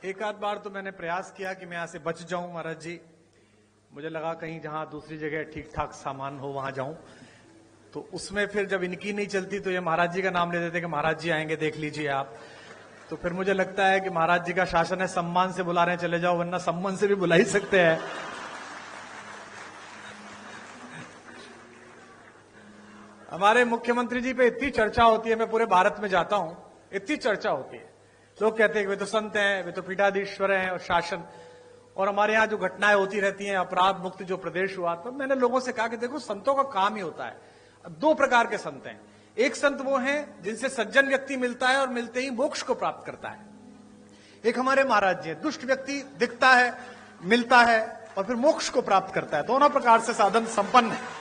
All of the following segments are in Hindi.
एक आध बार तो मैंने प्रयास किया कि मैं यहां से बच जाऊं महाराज जी। मुझे लगा कहीं जहां दूसरी जगह ठीक ठाक सामान हो वहां जाऊं। तो उसमें फिर जब इनकी नहीं चलती तो ये महाराज जी का नाम ले देते कि महाराज जी आएंगे, देख लीजिए आप। तो फिर मुझे लगता है कि महाराज जी का शासन है, सम्मान से बुला रहे हैं चले जाओ, वरना सम्मान से भी बुला ही सकते हैं। हमारे मुख्यमंत्री जी पे इतनी चर्चा होती है, मैं पूरे भारत में जाता हूं, इतनी चर्चा होती है। लोग कहते हैं कि वे तो संत हैं, वे तो पीठाधीश्वर हैं और शासन, और हमारे यहाँ जो घटनाएं होती रहती हैं, अपराध मुक्त जो प्रदेश हुआ। तो मैंने लोगों से कहा कि देखो, संतों का काम ही होता है। दो प्रकार के संत हैं। एक संत वो हैं जिनसे सज्जन व्यक्ति मिलता है और मिलते ही मोक्ष को प्राप्त करता है। एक हमारे महाराज जी हैं, दुष्ट व्यक्ति दिखता है, मिलता है और फिर मोक्ष को प्राप्त करता है। दोनों प्रकार से साधन संपन्न है।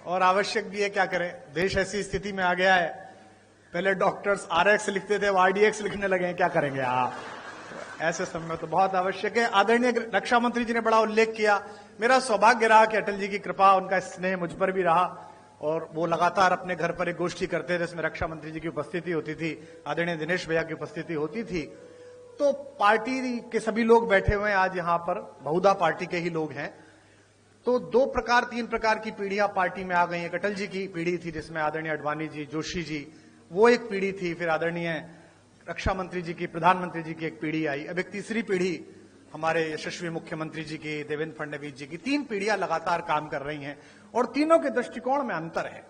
और आवश्यक भी है, क्या करें, देश ऐसी स्थिति में आ गया है। पहले डॉक्टर्स RX लिखते थे, वो RDX लिखने लगे हैं, क्या करेंगे आप। ऐसे समय में तो बहुत आवश्यक है। आदरणीय रक्षा मंत्री जी ने बड़ा उल्लेख किया। मेरा सौभाग्य रहा कि अटल जी की कृपा, उनका स्नेह मुझ पर भी रहा और वो लगातार अपने घर पर एक गोष्ठी करते थे, जिसमें रक्षा मंत्री जी की उपस्थिति होती थी, आदरणीय दिनेश भैया की उपस्थिति होती थी। तो पार्टी के सभी लोग बैठे हुए हैं आज यहाँ पर, बहुधा पार्टी के ही लोग हैं। तो दो प्रकार, तीन प्रकार की पीढ़ियां पार्टी में आ गई हैं। अटल जी की पीढ़ी थी जिसमें आदरणीय अडवाणी जी, जोशी जी, वो एक पीढ़ी थी। फिर आदरणीय रक्षा मंत्री जी की, प्रधानमंत्री जी की एक पीढ़ी आई। अब एक तीसरी पीढ़ी हमारे यशस्वी मुख्यमंत्री जी की, देवेंद्र फडणवीस जी की। तीन पीढ़ियां लगातार काम कर रही हैं और तीनों के दृष्टिकोण में अंतर है।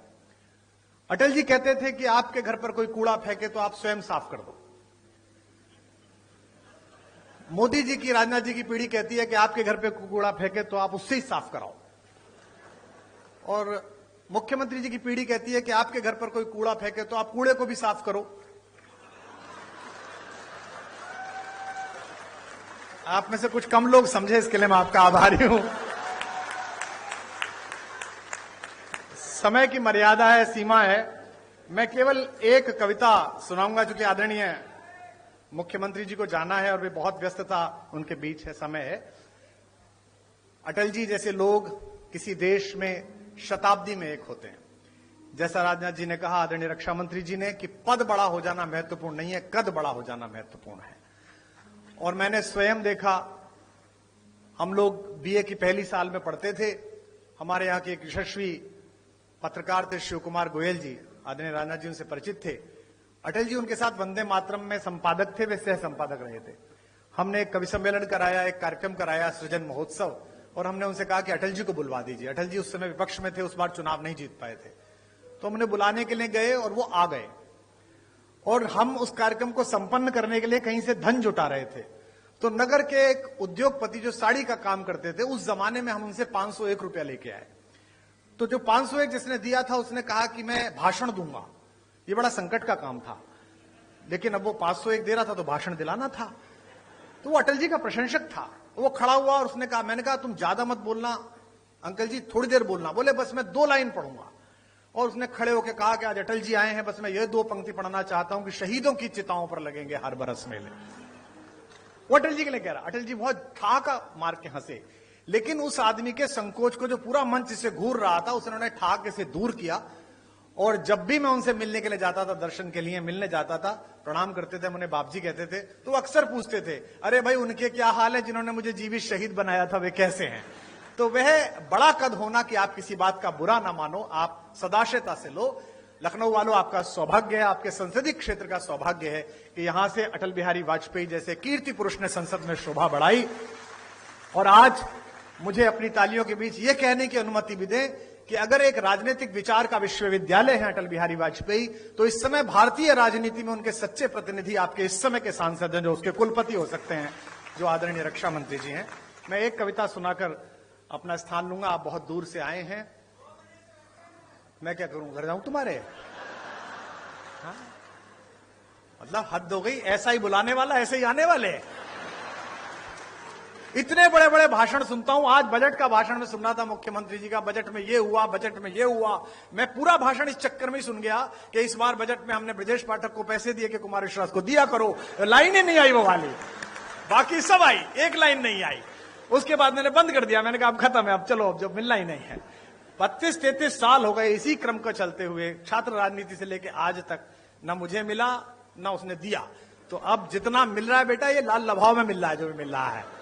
अटल जी कहते थे कि आपके घर पर कोई कूड़ा फेंके तो आप स्वयं साफ कर दो। मोदी जी की, राजनाथ जी की पीढ़ी कहती है कि आपके घर पे कूड़ा फेंके तो आप उससे ही साफ कराओ। और मुख्यमंत्री जी की पीढ़ी कहती है कि आपके घर पर कोई कूड़ा फेंके तो आप कूड़े को भी साफ करो। आप में से कुछ कम लोग समझे, इसके लिए मैं आपका आभारी हूं। समय की मर्यादा है, सीमा है। मैं केवल एक कविता सुनाऊंगा, क्योंकि आदरणीय मुख्यमंत्री जी को जाना है और वे बहुत व्यस्तता उनके बीच है, समय है। अटल जी जैसे लोग किसी देश में शताब्दी में एक होते हैं। जैसा राजनाथ जी ने कहा, आदरणीय रक्षा मंत्री जी ने, कि पद बड़ा हो जाना महत्वपूर्ण नहीं है, कद बड़ा हो जाना महत्वपूर्ण है। और मैंने स्वयं देखा, हम लोग BA की पहली साल में पढ़ते थे। हमारे यहाँ के एक यशस्वी पत्रकार थे शिव कुमार गोयल जी, आदरणीय राजनाथ जी उनसे परिचित थे। अटल जी उनके साथ वंदे मातरम में संपादक थे, वे सह संपादक रहे थे। हमने एक कवि सम्मेलन कराया, एक कार्यक्रम कराया, सृजन महोत्सव, और हमने उनसे कहा कि अटल जी को बुलवा दीजिए। अटल जी उस समय विपक्ष में थे, उस बार चुनाव नहीं जीत पाए थे। तो हमने बुलाने के लिए गए और वो आ गए। और हम उस कार्यक्रम को संपन्न करने के लिए कहीं से धन जुटा रहे थे। तो नगर के एक उद्योगपति जो साड़ी का काम करते थे, उस जमाने में हम उनसे 501 रुपया लेके आए। तो जो 501 जिसने दिया था, उसने कहा कि मैं भाषण दूंगा। ये बड़ा संकट का काम था, लेकिन अब वो 501 दे रहा था तो भाषण दिलाना था। तो वो अटल जी का प्रशंसक था। वो खड़ा हुआ और उसने कहा, मैंने कहा तुम ज्यादा मत बोलना अंकल जी, थोड़ी देर बोलना। बोले बस मैं 2 लाइन पढ़ूंगा। और उसने खड़े होकर कहा कि आज अटल जी आए हैं, बस मैं ये 2 पंक्ति पढ़ना चाहता हूं कि शहीदों की चिताओं पर लगेंगे हर बरस मेले। वो अटल जी के लिए कह रहा। अटल जी बहुत ठहाका मार के हंसे, लेकिन उस आदमी के संकोच को जो पूरा मंच से घूर रहा था, उसने ठहाके से दूर किया। और जब भी मैं उनसे मिलने के लिए जाता था, दर्शन के लिए मिलने जाता था, प्रणाम करते थे, उन्हें बाप जी कहते थे, तो वो अक्सर पूछते थे, अरे भाई उनके क्या हाल है जिन्होंने मुझे जीवित शहीद बनाया था, वे कैसे हैं। तो वह बड़ा कद होना कि आप किसी बात का बुरा ना मानो, आप सदाशयता से लो। लखनऊ वालों, आपका सौभाग्य है, आपके संसदीय क्षेत्र का सौभाग्य है कि यहां से अटल बिहारी वाजपेयी जैसे कीर्ति पुरुष ने संसद में शोभा बढ़ाई। और आज मुझे अपनी तालियों के बीच यह कहने की अनुमति भी दें कि अगर एक राजनीतिक विचार का विश्वविद्यालय है अटल बिहारी वाजपेयी, तो इस समय भारतीय राजनीति में उनके सच्चे प्रतिनिधि आपके इस समय के सांसद हैं, जो उसके कुलपति हो सकते हैं, जो आदरणीय रक्षा मंत्री जी हैं। मैं एक कविता सुनाकर अपना स्थान लूंगा। आप बहुत दूर से आए हैं, मैं क्या करूं, घर जाऊं तुम्हारे? हाँ? मतलब हद हो गई, ऐसा ही बुलाने वाला ऐसे ही आने वाले। इतने बड़े बड़े भाषण सुनता हूं। आज बजट का भाषण में सुनना था मुख्यमंत्री जी का, बजट में ये हुआ, बजट में ये हुआ। मैं पूरा भाषण इस चक्कर में ही सुन गया कि इस बार बजट में हमने ब्रजेश पाठक को पैसे दिए कि कुमार विश्वास को दिया करो। लाइनें नहीं आई वो वाली, बाकी सब आई, एक लाइन नहीं आई। उसके बाद मैंने बंद कर दिया। मैंने कहा अब खत्म है, अब चलो, अब जब मिलना ही नहीं है। 32-33 साल हो गए इसी क्रम को चलते हुए, छात्र राजनीति से लेकर आज तक ना मुझे मिला ना उसने दिया। तो अब जितना मिल रहा है बेटा, ये लाल लभाव में मिल रहा है जो भी मिल रहा है।